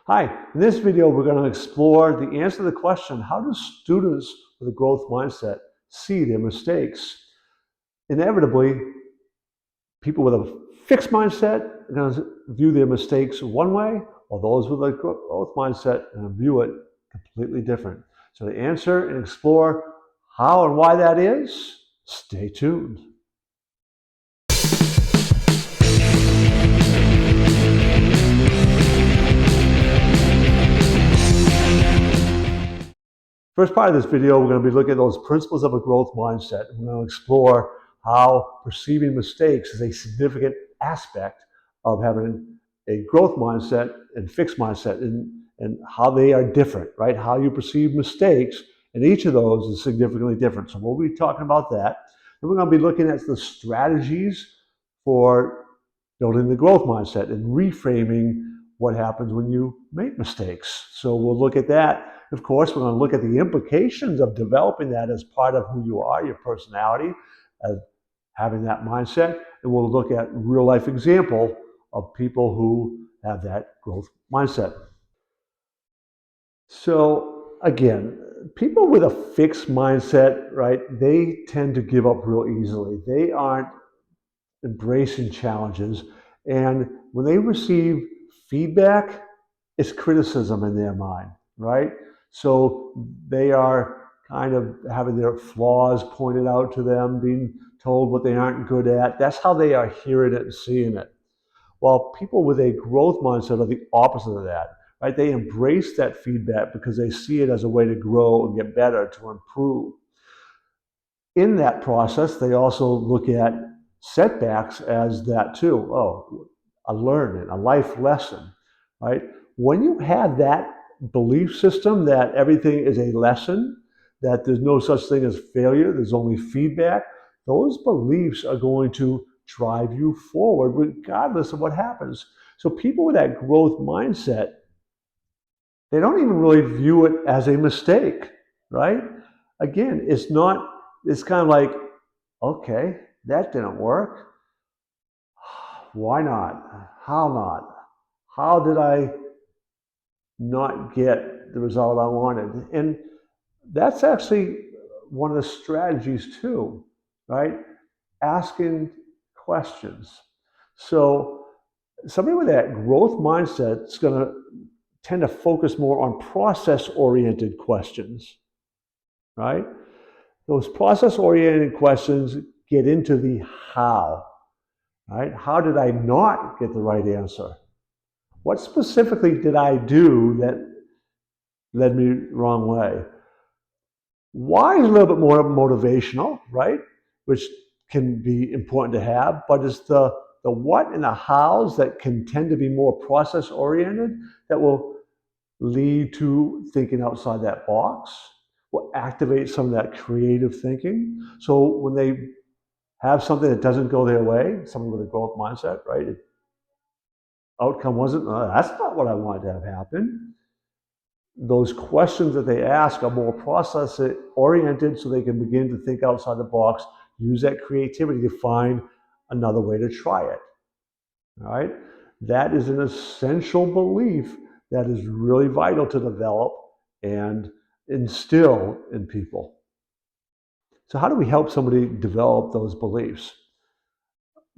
Hi, in this video we're going to explore the answer to the question, how do students with a growth mindset see their mistakes? Inevitably, people with a fixed mindset are going to view their mistakes one way, while those with a growth mindset are going to view it completely different. So to answer and explore how and why that is, stay tuned. First part of this video, we're going to be looking at those principles of a growth mindset. We're going to explore how perceiving mistakes is a significant aspect of having a growth mindset and fixed mindset, and how they are different, right? How you perceive mistakes, and each of those is significantly different. So we'll be talking about that. And we're going to be looking at the strategies for building the growth mindset and reframing what happens when you make mistakes. So we'll look at that. Of course, we're going to look at the implications of developing that as part of who you are, your personality, having that mindset. And we'll look at real life example of people who have that growth mindset. So again, people with a fixed mindset, right, they tend to give up real easily. They aren't embracing challenges. And when they receive feedback, it's criticism in their mind, right? So they are kind of having their flaws pointed out to them, being told what they aren't good at. That's how they are hearing it and seeing it. While people with a growth mindset are the opposite of that, right? They embrace that feedback because they see it as a way to grow and get better, to improve. In that process, they also look at setbacks as that too. Oh, a learning, a life lesson, right? When you have that belief system that everything is a lesson, that there's no such thing as failure, there's only feedback, those beliefs are going to drive you forward regardless of what happens. So people with that growth mindset, they don't even really view it as a mistake, right? Again, it's kind of like, okay, that didn't work. Why not? How not? How did I not get the result I wanted? And that's actually one of the strategies too, right? Asking questions. So somebody with that growth mindset is going to tend to focus more on process-oriented questions, right? Those process-oriented questions get into the how, right? How did I not get the right answer? What specifically did I do that led me the wrong way? Why is a little bit more motivational, right? Which can be important to have, but it's the what and the hows that can tend to be more process oriented that will lead to thinking outside that box, will activate some of that creative thinking. So when they have something that doesn't go their way, someone with a growth mindset, right? Outcome wasn't, that's not what I wanted to have happen. Those questions that they ask are more process oriented so they can begin to think outside the box, use that creativity to find another way to try it. All right? That is an essential belief that is really vital to develop and instill in people. So, how do we help somebody develop those beliefs?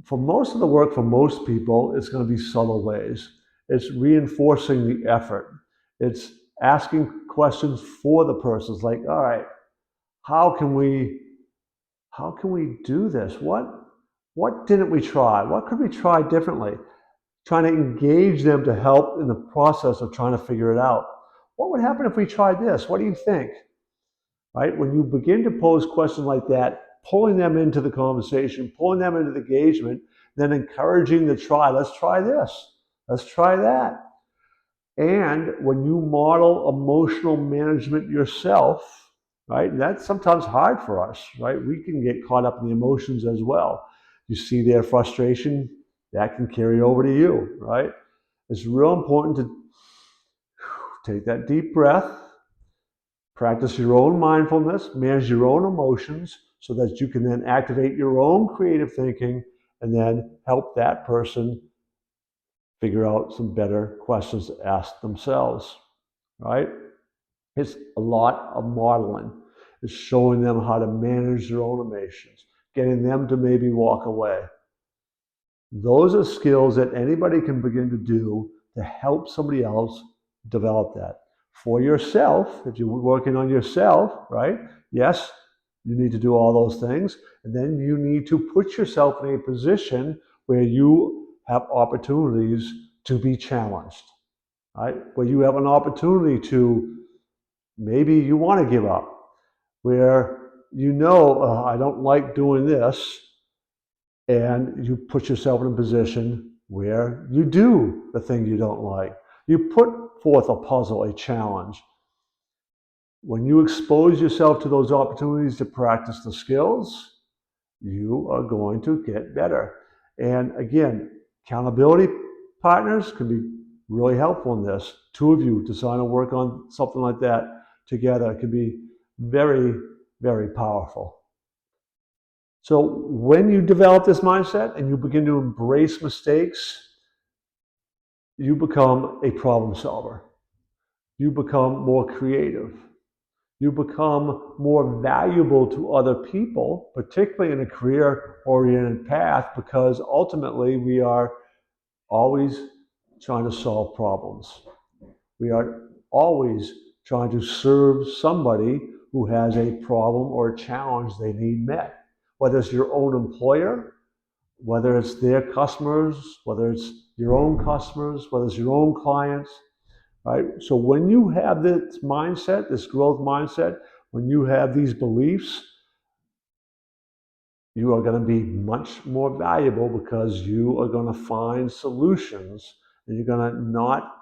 For most of the work, for most people, it's going to be subtle ways. It's reinforcing the effort. It's asking questions for the person. It's like, all right, how can we do this? What didn't we try? What could we try differently? Trying to engage them to help in the process of trying to figure it out. What would happen if we tried this? What do you think? Right? When you begin to pose questions like that, pulling them into the conversation, pulling them into the engagement, then encouraging to try. Let's try this. Let's try that. And when you model emotional management yourself, right? And that's sometimes hard for us, right? We can get caught up in the emotions as well. You see their frustration, that can carry over to you, right? It's real important to take that deep breath, practice your own mindfulness, manage your own emotions so that you can then activate your own creative thinking and then help that person figure out some better questions to ask themselves, right? It's a lot of modeling. It's showing them how to manage their own emotions, getting them to maybe walk away. Those are skills that anybody can begin to do to help somebody else develop that. For yourself, if you're working on yourself, right? Yes, you need to do all those things. And then you need to put yourself in a position where you have opportunities to be challenged, right? Where you have an opportunity to, maybe you want to give up, where I don't like doing this, and you put yourself in a position where you do the thing you don't like. You put forth a puzzle, a challenge. When you expose yourself to those opportunities to practice the skills, you are going to get better. And again, accountability partners can be really helpful in this. Two of you decide to work on something like that together can be very, very powerful. So when you develop this mindset and you begin to embrace mistakes, you become a problem solver. You become more creative. You become more valuable to other people, particularly in a career-oriented path, because ultimately we are always trying to solve problems. We are always trying to serve somebody who has a problem or a challenge they need met, whether it's your own employer, whether it's their customers, whether it's your own customers, whether it's your own clients, right? So when you have this mindset, this growth mindset, when you have these beliefs, you are going to be much more valuable because you are going to find solutions, and you're going to not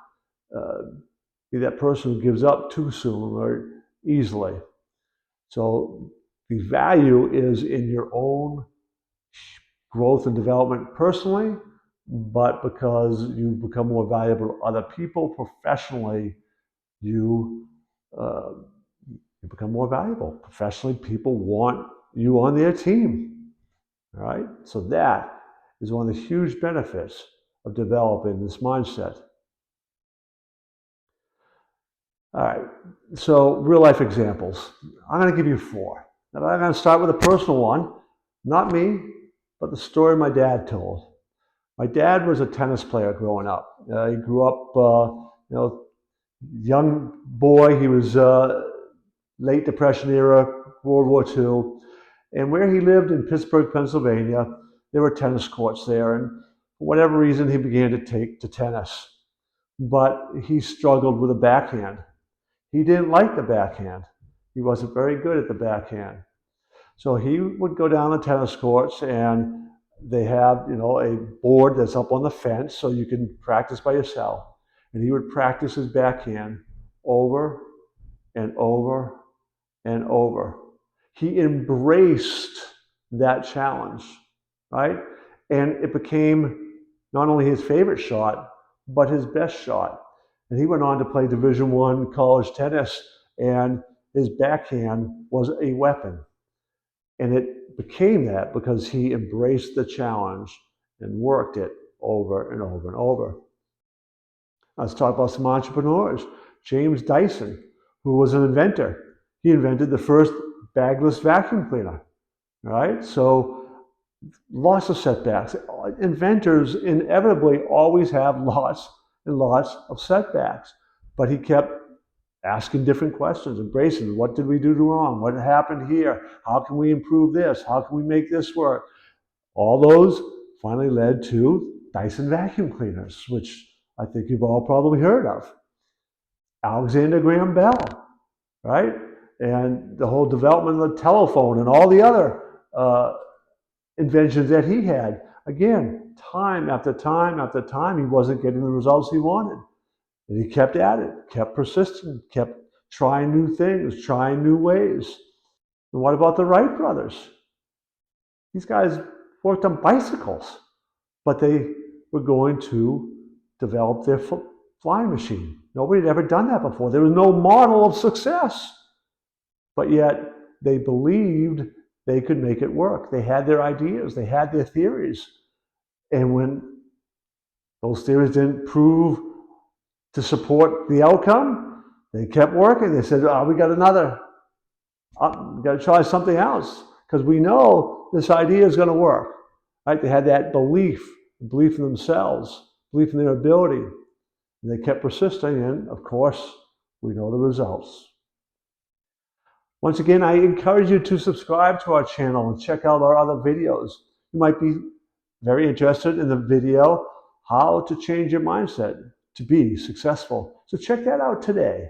be that person who gives up too soon or easily. So the value is in your own growth and development personally, but because you become more valuable to other people professionally, you uh, you become more valuable professionally. People want you on their team, right? So that is one of the huge benefits of developing this mindset. All right, so real life examples. I'm going to give you four. Now, I'm going to start with a personal one, not me, but the story my dad told. My dad was a tennis player growing up. He grew up, young boy. He was late Depression era, World War II. And where he lived in Pittsburgh, Pennsylvania, there were tennis courts there. And for whatever reason, he began to take to tennis. But he struggled with a backhand. He didn't like the backhand. He wasn't very good at the backhand. So he would go down the tennis courts, and they have, a board that's up on the fence so you can practice by yourself. And he would practice his backhand over and over and over. He embraced that challenge, right? And it became not only his favorite shot, but his best shot. And he went on to play Division I college tennis, and his backhand was a weapon. And it became that because he embraced the challenge and worked it over and over and over. Let's talk about some entrepreneurs. James Dyson, who was an inventor. He invented the first bagless vacuum cleaner, right? So lots of setbacks. Inventors inevitably always have lots and lots of setbacks, but he kept asking different questions, embracing what did we do wrong? What happened here? How can we improve this? How can we make this work? All those finally led to Dyson vacuum cleaners, which I think you've all probably heard of. Alexander Graham Bell, right? And the whole development of the telephone and all the other inventions that he had. Again, time after time after time, he wasn't getting the results he wanted. And he kept at it, kept persistent, kept trying new things, trying new ways. And what about the Wright brothers? These guys worked on bicycles, but they were going to develop their flying machine. Nobody had ever done that before. There was no model of success. But yet they believed they could make it work. They had their ideas, they had their theories. And when Those theories didn't prove to support the outcome. They kept working. They said, oh, we got another. We got to try something else because we know this idea is going to work. Right? They had that belief in themselves, belief in their ability. And they kept persisting, and of course, we know the results. Once again, I encourage you to subscribe to our channel and check out our other videos. You might be very interested in the video, how to change your mindset to be successful. So check that out today.